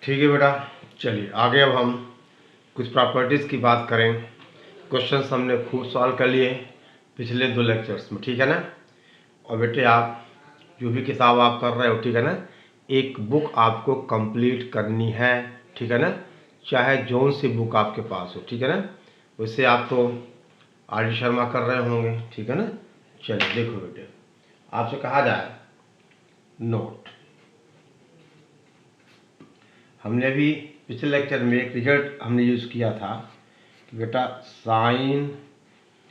ठीक है बेटा, चलिए आगे अब हम कुछ प्रॉपर्टीज़ की बात करें। क्वेश्चंस हमने खूब सॉल्व कर लिए पिछले 2 लेक्चर्स में, ठीक है ना। और बेटे आप जो भी किताब आप कर रहे हो, ठीक है ना, एक बुक आपको कंप्लीट करनी है, ठीक है ना, चाहे जौन सी बुक आपके पास हो, ठीक है ना। वैसे आप तो आर डी शर्मा कर रहे होंगे, ठीक है ना। चलिए देखो बेटे, आपसे कहा जाए नोट। हमने अभी पिछले लेक्चर में एक रिजल्ट हमने यूज़ किया था कि बेटा sine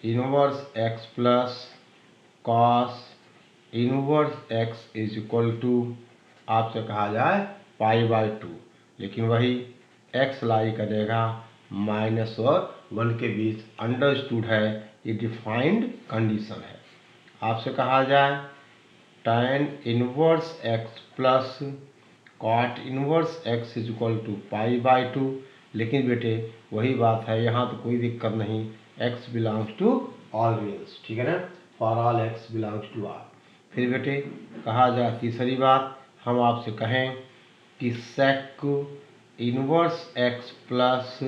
inverse x plus cos inverse x is equal to आपसे कहा जाए π/2, लेकिन वही x लाई करेगा माइनस और 1 के बीच, अंडरस्टूड है, ये डिफाइंड कंडीशन है। आपसे कहा जाए tan inverse x plus cot inverse x is equal to π/2, लेकिन बेटे वही बात है, यहाँ तो कोई दिक्कत नहीं, x belongs to all reals, ठीक है ना, for all x belongs to r. फिर बेटे कहा जाए तीसरी बात, हम आपसे कहें कि sec inverse x plus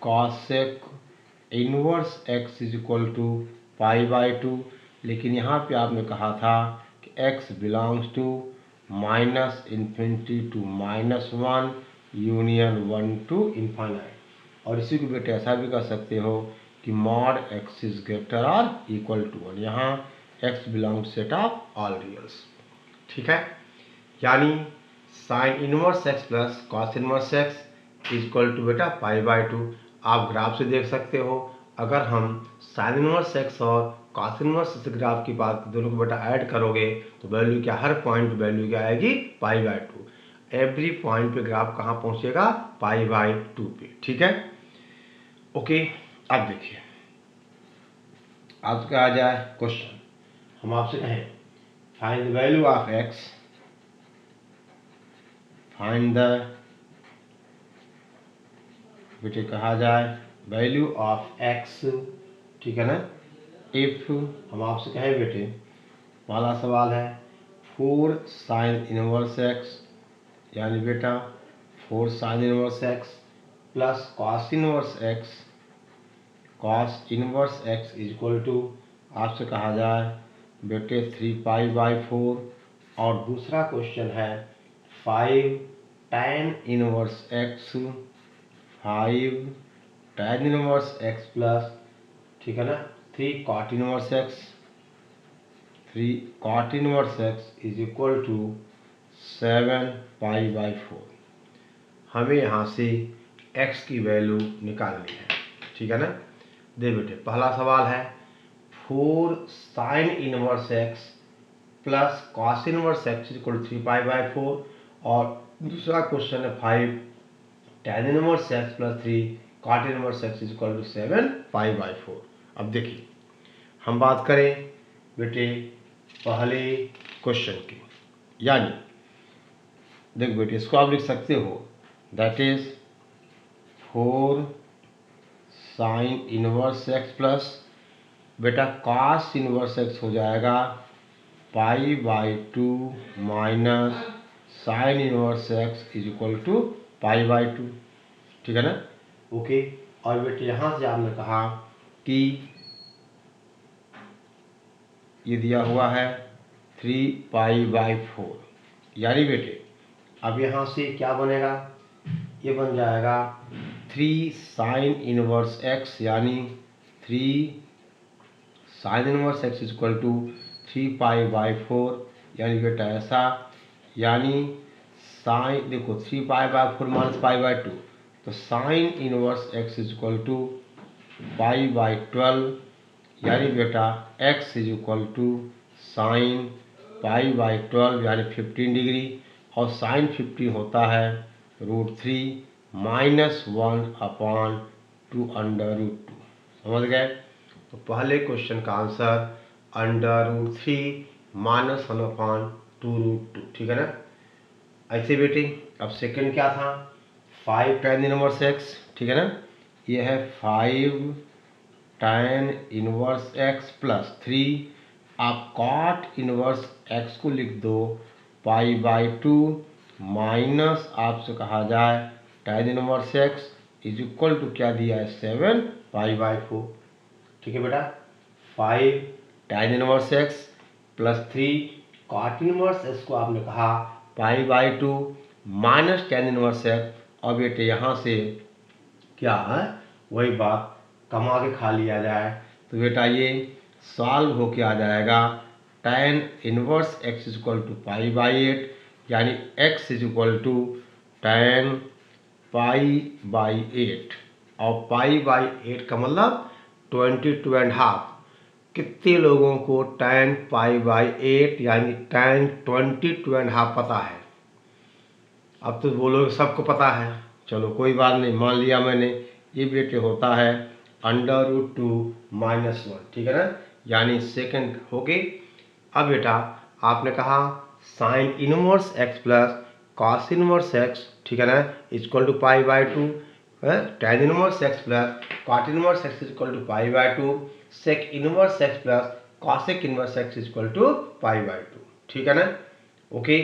cosec inverse x is equal to π/2, लेकिन यहाँ पे आपने कहा था कि x belongs to minus infinity to -1 union 1 to infinite. और इसी को बेटे ऐसा भी कर सकते हो कि मॉड x इज ग्रेटर और इक्वल टू 1, यहाँ x belongs set of all reals, ठीक है। यानी sine inverse x plus cos inverse x is equal to बेटा π/2। आप ग्राफ से देख सकते हो, अगर हम साइन इनवर्स x और कॉस इनवर्स x ग्राफ की बात दोनों को बेटा ऐड करोगे तो वैल्यू क्या, हर पॉइंट पे वैल्यू क्या आएगी π/2। एवरी पॉइंट पे ग्राफ कहाँ पहुँचेगा, π/2 पे, ठीक है। ओके, अब देखिए आपसे कहा जाए क्वेश्चन, हम आपसे कहें find the value of x, find the बेटे कहा जाए वैल्यू ऑफ x, ठीक है ना। इफ हम आपसे कहें बेटे, पहला सवाल है 4 साइन इनवर्स x, यानी बेटा 4 sine inverse x plus cos inverse x, cos inverse x is equal to आपसे कहा जाए बेटे 3π/4। और दूसरा क्वेश्चन है 5 tan inverse x, 5 tan inverse x प्लस, ठीक है ना, 3 cot inverse x, 3 cot inverse x is equal to 7π/4। हमें यहाँ से x की वैल्यू निकालनी है, ठीक है ना। दे बेटे पहला सवाल है 4 sine inverse x plus cos inverse x is equal to 3π/4, और दूसरा क्वेश्चन है 5 tan inverse x plus 3 cot inverse x is equal to 7π/4। अब देखिए हम बात करें बेटे पहले क्वेश्चन की, यानी देख बेटे इसको आप लिख सकते हो, that is 4 sine inverse x plus बेटा कॉस इनवर्स x हो जाएगा π/2 minus sine inverse x is equal to π/2, ठीक है ना। ओके, और बेटे यहाँ से आपने कहा कि ये दिया हुआ है 3π/4, यानी बेटे अब यहाँ से क्या बनेगा, ये बन जाएगा 3 साइन इनवर्स x, यानी 3 sine inverse x is equal to 3π/4, यानी बेटा ऐसा, यानी साइन देखो 3π/4 माइनस π/2, तो sine inverse x is equal to π/12, यानी बेटा x is equal to sine π/12 यानी 15 डिग्री, और साइन 15 होता है √3 माइनस 1/2 √2, समझ गए। तो पहले क्वेश्चन का आंसर √3 माइनस 1/2 √2, ठीक है ना। ऐसे बेटे अब सेकंड क्या था, 5 tan इनवर्स x, ठीक है ना, ये है 5 tan इनवर्स x प्लस 3 आप cot इनवर्स x को लिख दो π/2, माइनस आपसे कहा जाए tan inverse x is equal to क्या दिया है 7 पाई/4। ठीक है बेटा, 5 tan inverse x plus 3 cot inverse x को आपने कहा पाई/2 माइनस tan इनवर्स एक्स। और बेटे यहाँ से क्या है वही बात कमा के खा लिया जाए तो बेटा ये सॉल्व होके आ जाएगा tan inverse x is equal to pi यानी x is equal to tan pi और पाई/8 का मतलब 22.5। कितने लोगों को tan पाई/8 यानी tan 22.5 पता है? अब तो बोलोगे सबको पता है, चलो कोई बात नहीं, मान लिया मैंने। ये बेटे होता है √2 -1, ठीक है ना, यानी सेकंड हो गई। अब बेटा आपने कहा sine inverse x plus cos inverse x, ठीक है ना, इक्वल टू पाई/2 है। tan inverse x plus cot inverse x equal to पाई/2, sec inverse x plus cosec inverse x equal to पाई/2, ठीक है ना। ओके,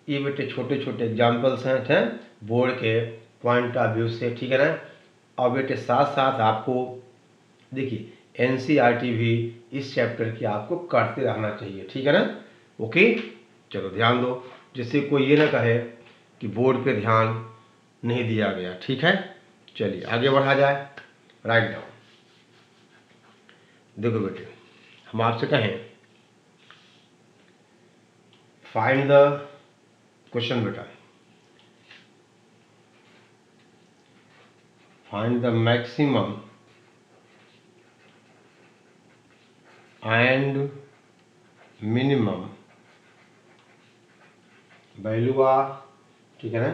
ये बेटे छोटे छोटे एग्जाम्पल्स हैं बोर्ड के पॉइंट ऑफ व्यू से, ठीक है ना। और बेटे साथ साथ आपको देखिए एनसीईआरटी भी इस चैप्टर की आपको करते रहना चाहिए, ठीक है ना। ओके, चलो ध्यान दो, जिससे कोई ये ना कहे कि बोर्ड पे ध्यान नहीं दिया गया, ठीक है। चलिए आगे बढ़ा जाए। Right down. देखो बेटे, हम आपसे कहें फाइंड द क्वेश्चन बेटा, find the maximum and minimum value of, ठीक है ना,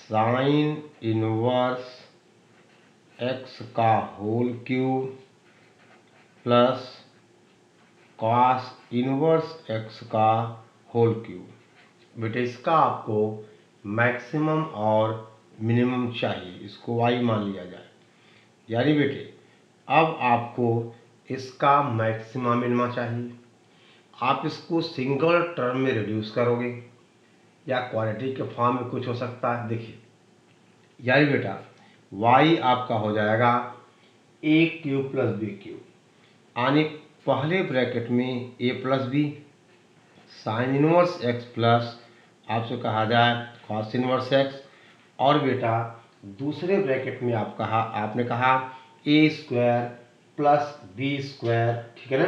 साइन इनवर्स एक्स का whole cube plus cos inverse x का होल क्यूब। बेटे इसका आपको मैक्सिमम और मिनिमम चाहिए, इसको y मान लिया जाए। यानी बेटे अब आपको इसका मैक्सिमा मिनिमा चाहिए। आप इसको सिंगल टर्म में रिड्यूस करोगे या क्वाड्रेटिक के फॉर्म में कुछ हो सकता है। देखिए यानी बेटा y आपका हो जाएगा a³ प्लस b³, यानी पहले ब्रैकेट में a plus B sine inverse x plus आपसे कहा जाए कॉस इनवर्स एक्स, और बेटा दूसरे ब्रैकेट में आपने कहा a² प्लस b², ठीक है ना,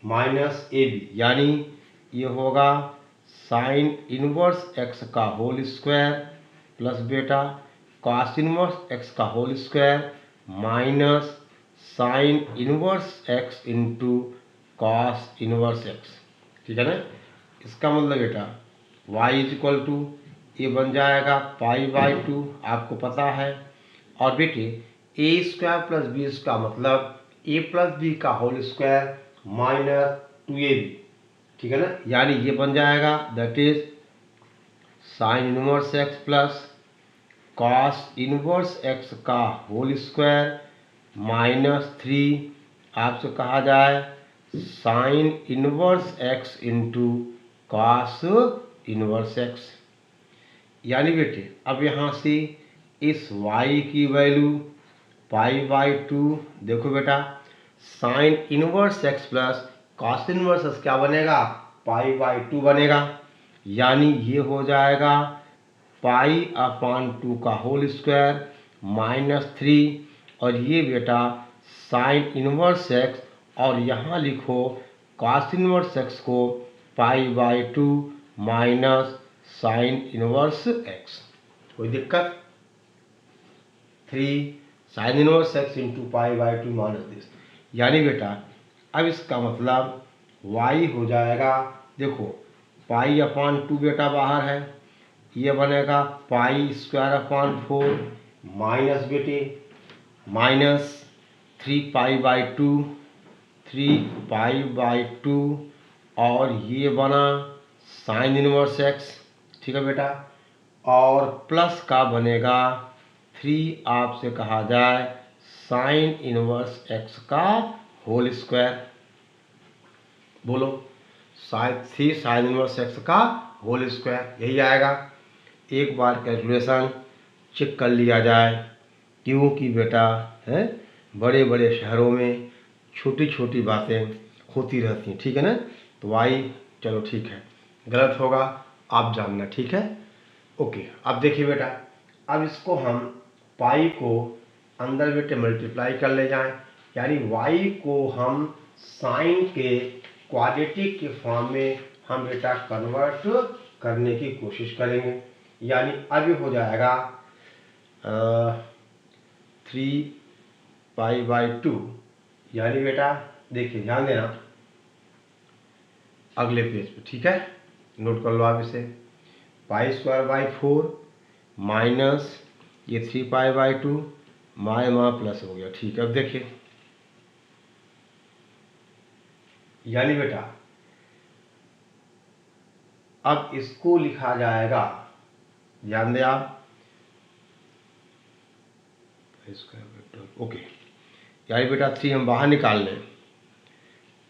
माइनस ab, यानी ये होगा साइन इनवर्स एक्स का होल स्क्वायर प्लस बेटा कॉस इनवर्स एक्स का whole square minus sine inverse x into cos inverse x, ठीक है ना। इसका मतलब बेटा y इज इक्वल टू ये बन जाएगा पाई/2, आपको पता है। और बेटे a² प्लस b का मतलब a प्लस बी का होल स्क्वायर माइनस 2ab, ठीक है ना, यानी ये बन जाएगा that is sine inverse x plus cos inverse x का होल स्क्वायर माइनस 3 आपसे कहा जाए sign inverse x into cos inverse x. यानी बेटे अब यहाँ से इस y की वैल्यू पाई/2, देखो बेटा sine inverse x plus cos inverse x क्या बनेगा पाई/2 बनेगा, यानी ये हो जाएगा पाई/2 का होल स्क्वायर माइनस 3, और ये बेटा साइन इनवर्स एक्स और यहाँ लिखो कॉस इनवर्स एक्स को पाई/2 माइनस साइन इनवर्स एक्स। कोई दिक्कत? 3 साइन इनवर्स एक्स इंटू पाई/2 माइनस दिस, यानी बेटा अब इसका मतलब y हो जाएगा, देखो पाई/2 बेटा बाहर है, ये बनेगा पाई² माइनस बेटे माइनस 3 और ये बना साइन इनवर्स एक्स, ठीक है बेटा, और प्लस का बनेगा 3 आपसे कहा जाए साइन इनवर्स एक्स का होल स्क्वायर। बोलो 3 साइन इनवर्स एक्स का होल स्क्वायर, यही आएगा। एक बार कैलकुलेशन चेक कर लिया जाए, क्योंकि बेटा है बड़े बड़े शहरों में छोटी छोटी बातें होती रहती हैं, ठीक है ना। तो वाई चलो ठीक है, गलत होगा आप जानना, ठीक है। ओके, अब देखिए बेटा, अब इसको हम पाई को अंदर बेटे मल्टीप्लाई कर ले जाएं, यानी वाई को हम साइन के क्वाड्रेटिक के फॉर्म में हम बेटा कन्वर्ट करने की कोशिश करेंगे। यानी अब ये हो जाएगा 3π/2, यानी बेटा देखिए ध्यान देना अगले पेज पे, ठीक है, नोट कर लो आप इसे। π² माइनस ये 3π/2 माँ प्लस हो गया, ठीक है। अब देखिए, यानी बेटा अब इसको लिखा जाएगा, ध्यान दें आप, ओके, यानी बेटा 3 हम बाहर निकाल लें,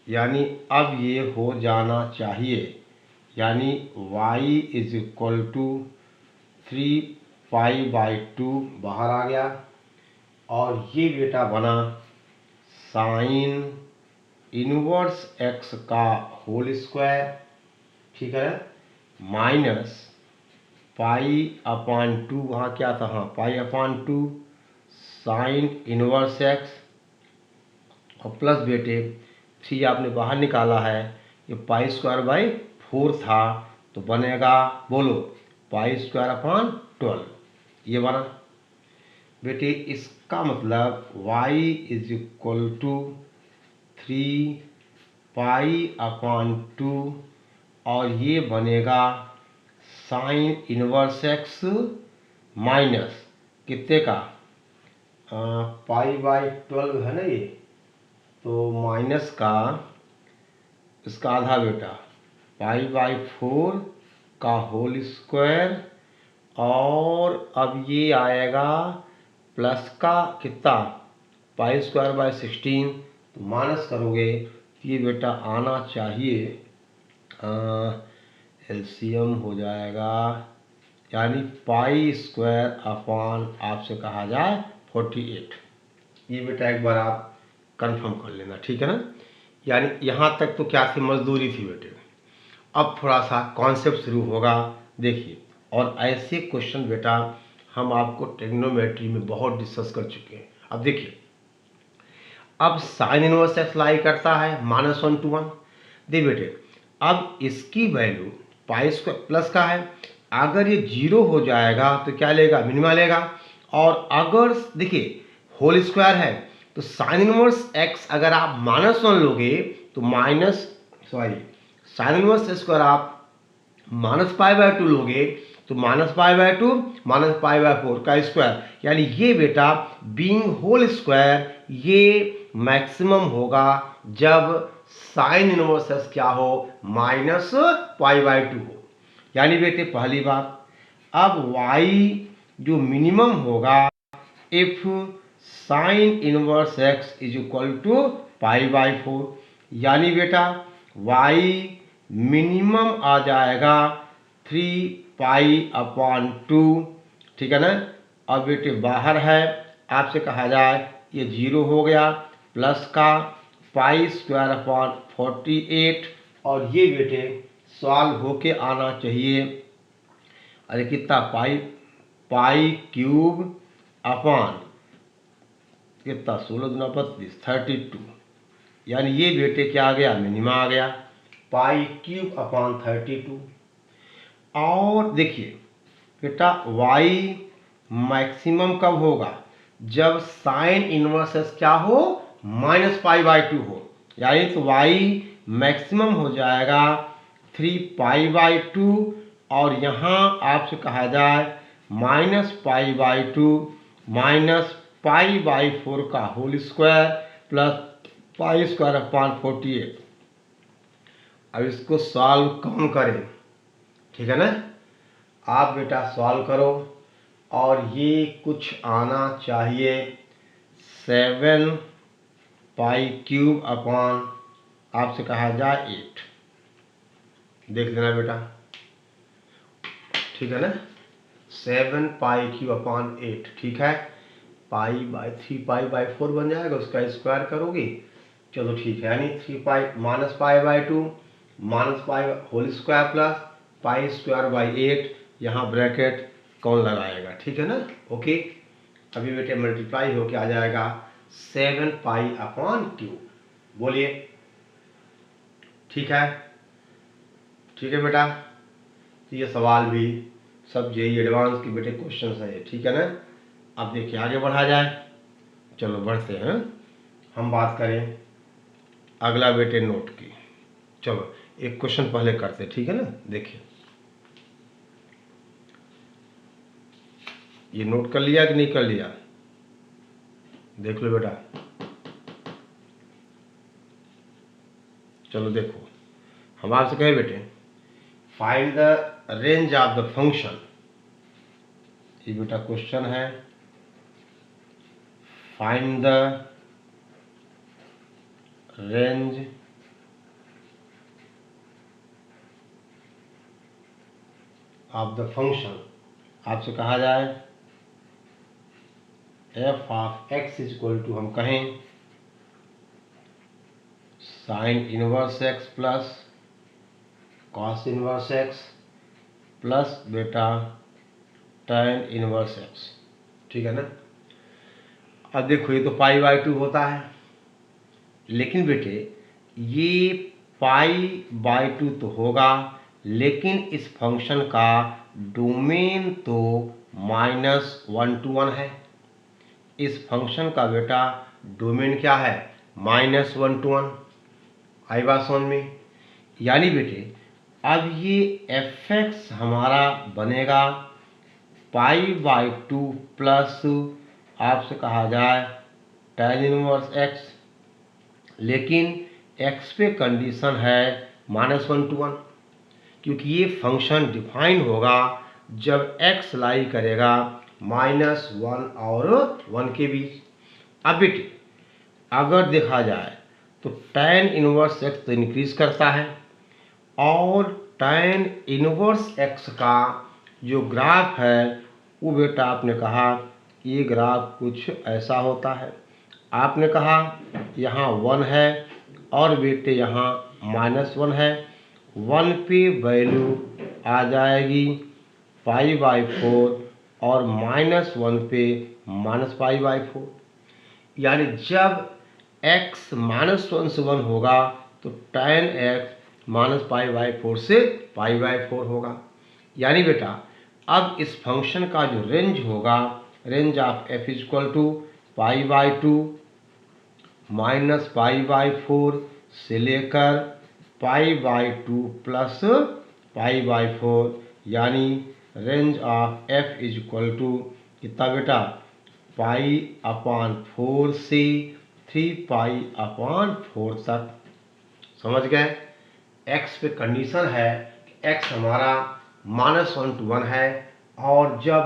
यानी अब ये हो जाना चाहिए, यानी y इज इक्वल टू 3π/2 बाहर आ गया, और ये बेटा बना साइन इनवर्स x का होल स्क्वायर, ठीक है, माइनस π/2, वहाँ क्या था, हाँ π/2 साइन इनवर्स x, और प्लस बेटे 3 आपने बाहर निकाला है, ये π²/4 था, तो बनेगा बोलो π²/12, ये बना बेटे। इसका मतलब y इज इक्वल टू 3π/2, और ये बनेगा साइन इनवर्स x माइनस कितने का, π/12 है ना ये, तो माइनस का इसका आधा बेटा π/4 का होल स्क्वायर, और अब ये आएगा प्लस का कितना π²/16, तो माइनस करोगे तो ये बेटा आना चाहिए, एलसीएम हो जाएगा, यानी π² आपसे कहा जाए 48। ये बेटा एक बार आप कंफर्म कर लेना, ठीक है ना। यानी यहाँ तक तो क्या थी, मजदूरी थी बेटे। अब थोड़ा सा कॉन्सेप्ट शुरू होगा, देखिए। और ऐसे क्वेश्चन बेटा हम आपको ट्रिग्नोमेट्री में बहुत डिस्कस कर चुके हैं। अब देखिए, अब साइन इनवर्स एक्स लाई करता है -1 to 1, दे बेटे अब इसकी वैल्यू π² प्लस का है, अगर ये 0 हो जाएगा तो क्या लेगा, मिनिमा लेगा, और अगर देखिए होल स्क्वायर है तो साइन इनवर्स x अगर आप -1 लोगे तो साइन इनवर्स स्क्वायर आप -π/2 लोगे तो -π/2 -π/4 का स्क्वायर, यानी ये बेटा बीइंग होल स्क्वायर ये मैक्सिमम होगा जब साइन इनवर्स x क्या हो, -π/2 हो। यानी बेटे पहली बात, अब y जो मिनिमम होगा if sine inverse x is equal to π/4, यानी बेटा y मिनिमम आ जाएगा 3π/2, ठीक है ना। अब बेटे बाहर है, आपसे कहा जाए ये 0 हो गया, प्लस का π²/48, और ये बेटे सॉल्व होके आना चाहिए, अरे कितना π³ अपॉन कितना 16×32 32, यानी ये बेटे क्या आ गया, मिनिमा आ गया π³/32। और देखिए बेटा y मैक्सिमम कब होगा, जब साइन इनवर्स x क्या हो, -π/2 हो, यानी तो y मैक्सिमम हो जाएगा 3π/2, और यहाँ आपसे कहा जाए -π/2 -π/4 का होल स्क्वायर प्लस π²/48। अब इसको सॉल्व कौन करे, ठीक है ना, आप बेटा सॉल्व करो, और ये कुछ आना चाहिए 7π³ अपॉन आपसे कहा जाए 8, देख लेना बेटा। ठीक है ना, 7π³ 8, ठीक है, π/3π/4 बन जाएगा, उसका स्क्वायर करोगे, चलो ठीक है, यानी 3π-π/2 -π² प्लस π²/8, यहाँ ब्रैकेट कौन लगाएगा, ठीक है ना, ओके। अभी बेटे मल्टीप्लाई होके आ जाएगा 7π/3, बोलिए, ठीक है, ठीक है बेटा। तो ये सवाल भी सब जेईई एडवांस के बेटे क्वेश्चन है, ठीक है ना। अब देखिए आगे बढ़ा जाए, चलो बढ़ते हैं, हम बात करें अगला बेटे नोट की। चलो एक क्वेश्चन पहले करते, ठीक है ना। देखिए ये नोट कर लिया कि नहीं कर लिया, देख लो बेटा। चलो देखो, हम आपसे कहे बेटे find the range of the function, ये बेटा क्वेश्चन है, find the range of the function. आपसे कहा जाए f(x) = हम कहें sin inverse x plus cos inverse x plus बेटा tan इनवर्स x, ठीक है ना। अब देखो ये तो π/2 होता है, लेकिन बेटे ये π/2 तो होगा, लेकिन इस फंक्शन का डोमेन तो -1 to 1 है। इस फंक्शन का बेटा डोमेन क्या है, -1 to 1। आई बात समझ में, यानी बेटे अब ये f(x) हमारा बनेगा π/2 प्लस आपसे कहा जाए tan इनवर्स x, लेकिन x पे कंडीशन है -1 to 1, क्योंकि ये फंक्शन डिफाइन होगा जब x लाई करेगा -1 और 1 के बीच। अब बेटे अगर देखा जाए तो tan इनवर्स x तो इंक्रीज करता है, और tan इनवर्स x का जो ग्राफ है वो बेटा आपने कहा ये ग्राफ कुछ ऐसा होता है। आपने कहा यहाँ 1 है और बेटे यहाँ -1 है, 1 पे वैल्यू आ जाएगी π/4 और -1 पे -π/4, यानी जब x -1 से 1 होगा तो tan x -π/4 से π/4 होगा। यानी बेटा अब इस फंक्शन का जो रेंज होगा, रेंज ऑफ f = π/2 -π/4 से लेकर π/2 प्लस π/4, यानी रेंज ऑफ f कितना बेटा π/4 से 3π/4 तक। समझ गए, x पे कंडीशन है कि x हमारा -1 to 1 है, और जब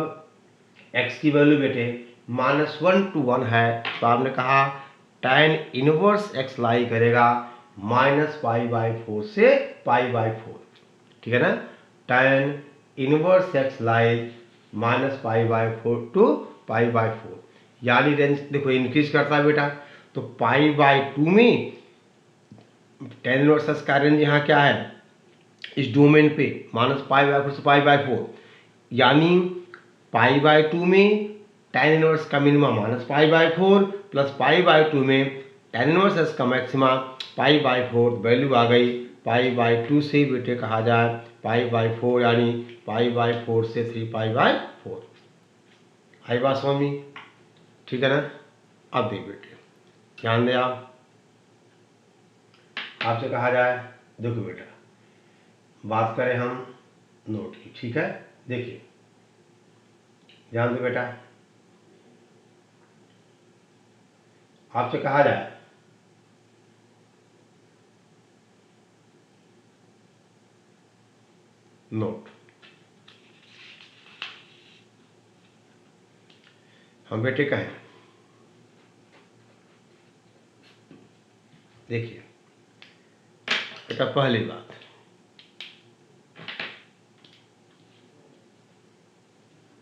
x की वैल्यू बेटे -1 to 1 है तो आपने कहा tan इनवर्स x लाई करेगा -π/4 से π/4, ठीक है ना। tan inverse x lie -π/4 to π/4, यानी रेंज देखो इंक्रीज करता है बेटा, तो π/2 में tan इनवर्स x का रेंज यहाँ क्या है इस डोमेन पे -π/4 से π/4, यानी π/2 में tan इनवर्स का मिनिमा -π/4 प्लस π/2 में tan इनवर्स x का मैक्सिमा π/4, वैल्यू आ गई π/2 से बेटे कहा जाए π/4, यानी π/4 से 3π/4। आई बात समझ में, ठीक है ना। अब देख बेटे ध्यान दें, आपसे कहा जाए, देखो बेटा बात करें हम नोट की, ठीक है। देखिए ध्यान दो बेटा, आपसे कहा जाए नोट, हम बेटे कहें, देखिए बेटा पहली बात,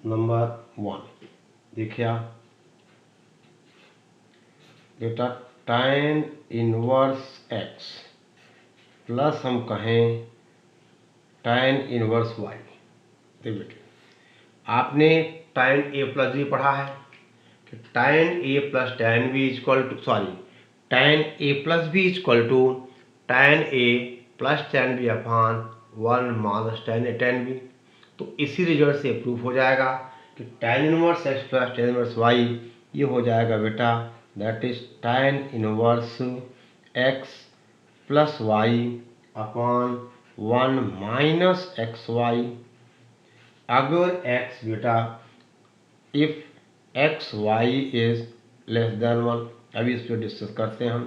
नंबर 1 देखिए आप बेटा tan इनवर्स x प्लस हम कहें tan इनवर्स y। देखिए बेटे आपने tan a प्लस b पढ़ा है कि tan a plus tan b equal to tan a plus b equal to tan a plus tan b upon 1 minus tan b। तो इसी रिजल्ट से प्रूफ हो जाएगा कि tan inverse x plus tan inverse y ये हो जाएगा बेटा that is tan inverse x plus y upon 1 minus x y. अगर x बेटा if x y is less than 1, अभी इस पर डिस्कस करते हैं हम।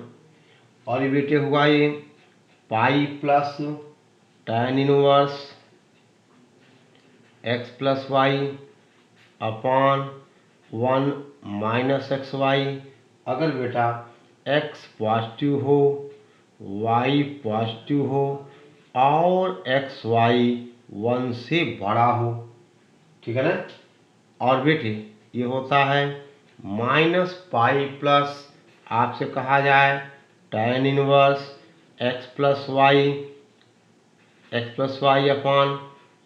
और ये बेटे हुआ ये pi plus tan inverse x plus y upon 1 minus x y. अगर बेटा x पॉजिटिव हो y पॉजिटिव हो और एक्स वाई 1 से बड़ा हो, ठीक है ना। और बेटे ये होता है माइनस पाई प्लस आपसे कहा जाए tan inverse x plus y upon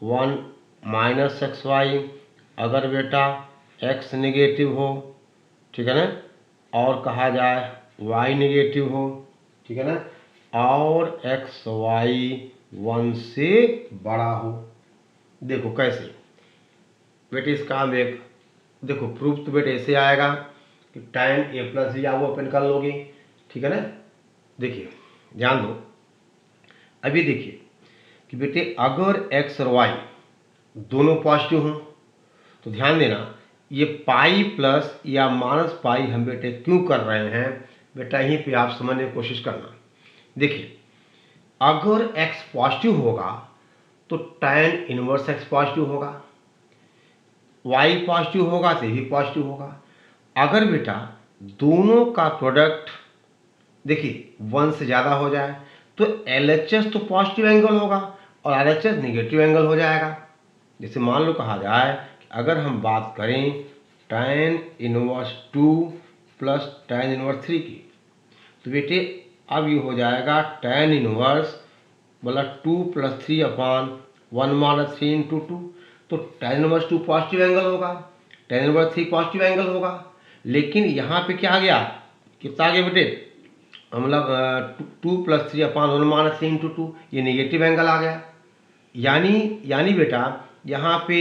1 minus x y. अगर बेटा x नेगेटिव हो, ठीक है ना, और कहा जाए y नेगेटिव हो, ठीक है ना, और एक्स वाई 1 से बड़ा हो। देखो कैसे बेटे इसका हम एक देखो प्रूफ तो बेटे ऐसे आएगा कि tan a प्लस b आप ओपन कर लोगे, ठीक है ना। देखिए ध्यान दो, अभी देखिए कि बेटे अगर x और y दोनों पॉजिटिव हों तो ध्यान देना ये पाई प्लस या माइनस पाई हम बेटे क्यों कर रहे हैं बेटा, यहीं पे आप समझने की कोशिश करना। देखिए अगर x पॉजिटिव होगा तो tan इनवर्स x पॉजिटिव होगा, y पॉजिटिव होगा तो भी पॉजिटिव होगा। अगर बेटा दोनों का प्रोडक्ट देखिए 1 से ज़्यादा हो जाए तो LHS तो पॉजिटिव एंगल होगा और RHS नेगेटिव एंगल हो जाएगा। जैसे मान लो कहा जाए कि अगर हम बात करें tan inverse 2 plus tan inverse 3 की, तो बेटे अब ये हो जाएगा tan इनवर्स मतलब 2 प्लस 3 अपान 1 माइनस 3 इंटू 2। तो tan इनवर्स 2 पॉजिटिव एंगल होगा, tan इनवर्स 3 पॉजिटिव एंगल होगा। लेकिन यहाँ पे क्या आ गया, कितना आ गया बेटे, मतलब 2 प्लस 3 अपान 1 माइनस 3 इंटू 2, ये नेगेटिव एंगल आ गया। यानी बेटा यहाँ पे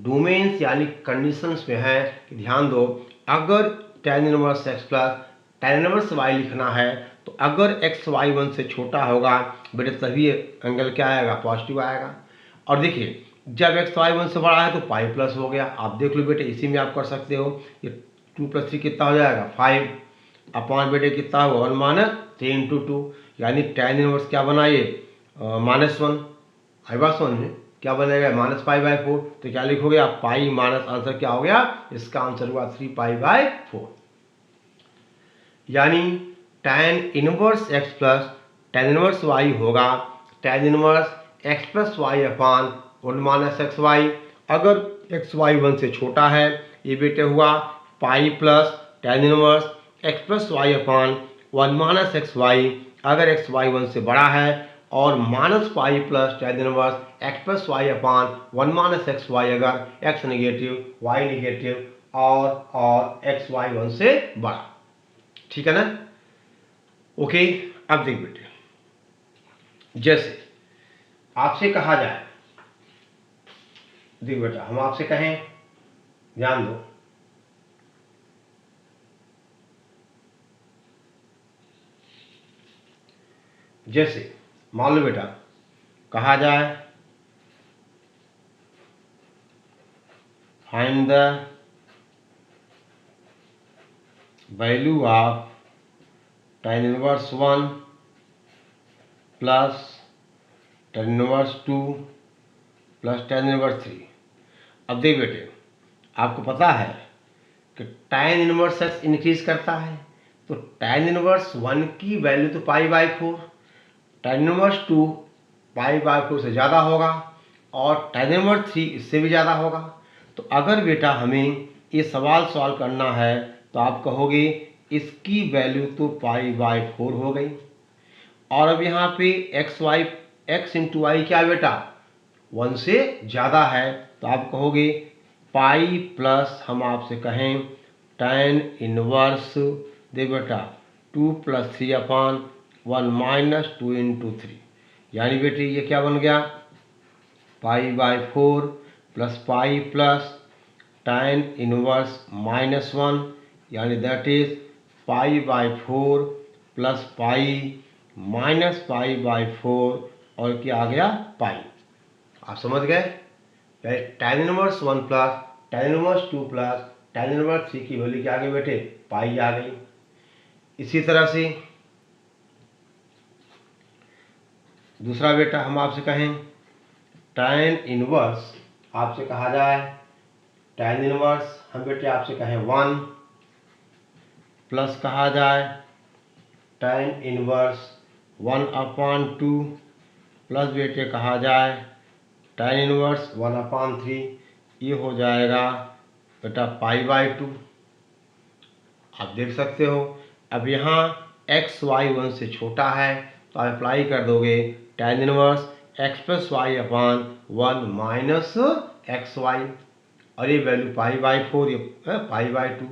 डोमेन्स यानी कंडीशंस में है कि ध्यान दो, अगर tan inverse x plus tan inverse y लिखना है तो अगर x y 1 से छोटा होगा बेटे तभी एंगल क्या आएगा, पॉजिटिव आएगा। और देखिए जब x y 1 से बड़ा है तो पाई प्लस हो गया। आप देख लो बेटे इसी में आप कर सकते हो, ये 2 प्लस 3 कितना हो जाएगा 5 अपॉन बेटे कितना होगा 1 माइनस 3 इंटू 2, यानी tan इनवर्स क्या बनाइए -1 आई बात समझ में, क्या बनेगा -पाई/4। तो क्या लिखोगे आप, पाई माइनस आंसर क्या हो गया, इसका आंसर हुआ 3पाई/4। यानी tan inverse x plus tan inverse y होगा tan inverse x plus y upon 1 minus x y. अगर एक्स वाई 1 से छोटा है ये बेटे हुआ pi plus tan inverse x plus y upon 1 minus x y. अगर एक्स वाई 1 से बड़ा है और minus pi plus tan inverse x plus y upon 1 minus x y, अगर x नेगेटिव y नेगेटिव और एक्स वाई 1 से बड़ा, ठीक है ना। ओके अब देख बेटे, जैसे आपसे कहा जाए, देख बेटा हम आपसे कहें, ध्यान दो, जैसे मान लो बेटा कहा जाए find the value of tan inverse 1 plus tan inverse 2 plus tan inverse 3। अब देख बेटे आपको पता है कि tan इनवर्स x इंक्रीज करता है तो tan इनवर्स 1 की वैल्यू तो पाई/4, tan इनवर्स 2 पाई/4 से ज़्यादा होगा और tan इनवर्स 3 इससे भी ज़्यादा होगा। तो अगर बेटा हमें ये सवाल सॉल्व करना है तो आप कहोगे इसकी वैल्यू तो π/4 हो गई, और अब यहाँ पे x इंटू वाई क्या बेटा 1 से ज़्यादा है, तो आप कहोगे पाई प्लस हम आपसे कहें tan इनवर्स दे बेटा 2 + 3/1 - 2 × 3, यानी बेटे ये क्या बन गया π/4 plus pi plus tan inverse -1, यानी that is π/4 plus pi minus π/4 और क्या आ गया पाई। आप समझ गए? tan inverse 1 plus tan inverse 2 plus tan inverse 3 की वैल्यू क्या आ गई बेटे पाई आ गई। इसी तरह से दूसरा बेटा हम आपसे कहें tan इनवर्स आपसे कहा जाए tan इनवर्स हम बेटे आपसे कहें 1 प्लस कहा जाए tan इनवर्स 1/2 प्लस बेटे कहा जाए tan इनवर्स 1/3, ये हो जाएगा बेटा π/2। आप देख सकते हो अब यहाँ x y 1 से छोटा है तो आप अप्लाई कर दोगे tan inverse x + y/1 minus x y, और ये वैल्यू π/4 ये π/2।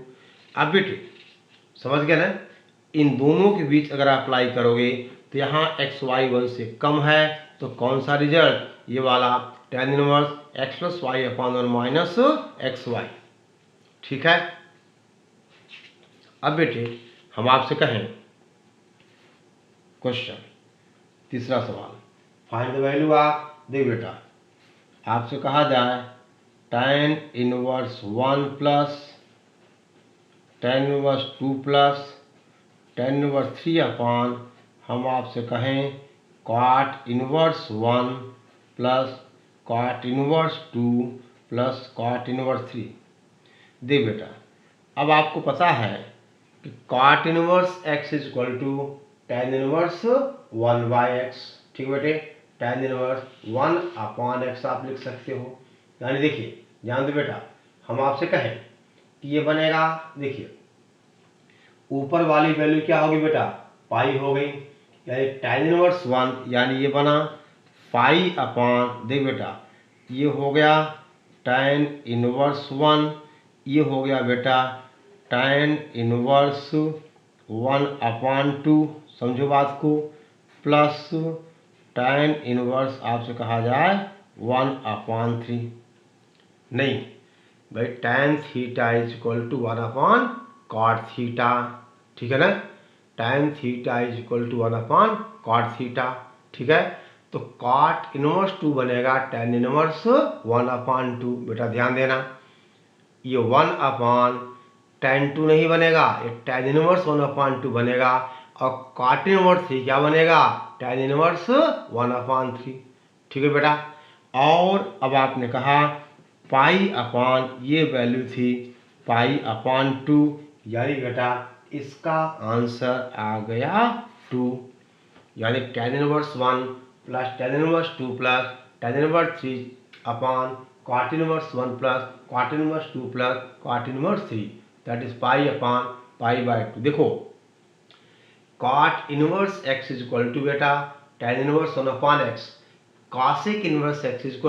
अब बेटे समझ गए ना, इन दोनों के बीच अगर आप अप्लाई करोगे तो यहाँ x y 1 से कम है तो कौन सा रिजल्ट ये वाला tan inverse x + y/1 minus x y. ठीक है। अब बेटे हम आपसे कहें क्वेश्चन तीसरा सवाल फाइंड द वैल्यू ऑफ, देख बेटा आपसे कहा जाए tan inverse 1 plus tan inverse 2 plus tan inverse 3/, हम आपसे कहें cot inverse 1 plus cot inverse 2 plus cot inverse 3। देख बेटा अब आपको पता है कि cot inverse x = tan inverse 1/x। ठीक बेटे, tan इनवर्स 1/x आप लिख सकते हो। यानी देखिए ध्यान दो बेटा, हम आपसे कहें कि ये बनेगा, देखिए ऊपर वाली वैल्यू क्या होगी बेटा पाई हो गई, यानी tan इनवर्स 1 यानी ये बना π/, देख बेटा ये हो गया tan इनवर्स 1, ये हो गया बेटा tan इनवर्स 1/2, समझो बात को, प्लस tan इनवर्स आपसे कहा जाए 1/3। नहीं भाई tan थीटा = 1/cot थीटा। ठीक है ना, tan थीटा = 1/cot थीटा। ठीक है, तो cot इनवर्स 2 बनेगा tan इनवर्स 1/2। बेटा ध्यान देना ये 1/tan 2 नहीं बनेगा, ये tan इनवर्स 1/2 बनेगा, और cot इनवर्स 3 क्या बनेगा tan इनवर्स 1/3। ठीक है बेटा, और अब आपने कहा π/, ये वैल्यू थी π/2, यानी बेटा इसका आंसर आ गया 2, यानी tan inverse 1 plus tan inverse 2 plus tan inverse 3 cot inverse 1 plus cot inverse 2 plus cot inverse 3, that is π/2। देखो cot इनवर्स x = बेटा tan inverse 1/x, cosec inverse x =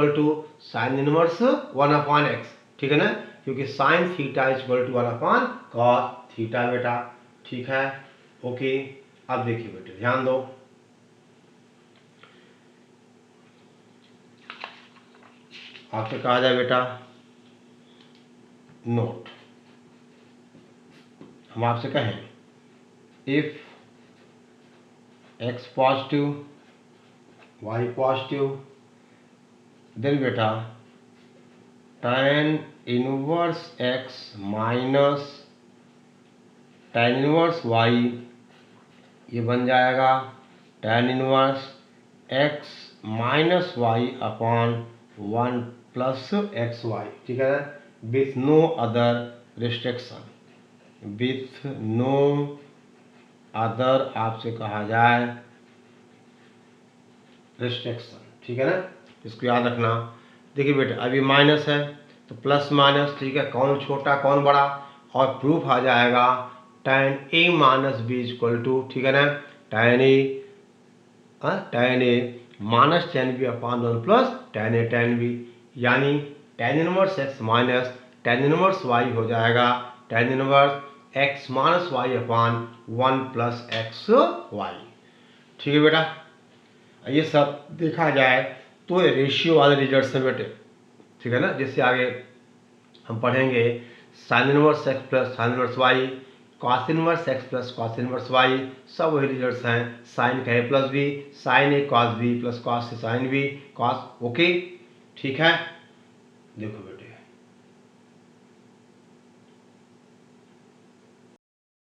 sin inverse 1/x। ठीक है ना, क्योंकि sin theta = 1/cos theta बेटा। ठीक है, okay. अब देखिए बेटे ध्यान दो, आपसे कहा जाए बेटा नोट, हम आपसे कहें if x positive y positive, then बेटा tan inverse x minus tan inverse y, ये बन जाएगा tan inverse x minus y/1 plus x y. ठीक है, with no other restriction, with no other आपसे कहा जाए रिस्ट्रिक्शन। ठीक है ना, इसको याद रखना। देखिए बेटा अभी माइनस है तो प्लस माइनस, ठीक है, कौन छोटा कौन बड़ा, और प्रूफ आ जाएगा tan a minus b equal to, ठीक है ना, tan a minus tan b upon 1 plus tan a tan b, यानी tan inverse x minus tan inverse y हो जाएगा tan inverse x minus y upon 1 plus x y. ठीक है बेटा, ये सब देखा जाए तो रेशियो वाले रिजल्ट हैं बेटे, ठीक है ना। जिससे आगे हम पढ़ेंगे sine inverse x plus sine inverse y, cos inverse x plus cos inverse y, सब वही रिजल्ट्स हैं। साइन का A plus B, sine A cos B plus cos sine B cos, okay, ठीक है। देखो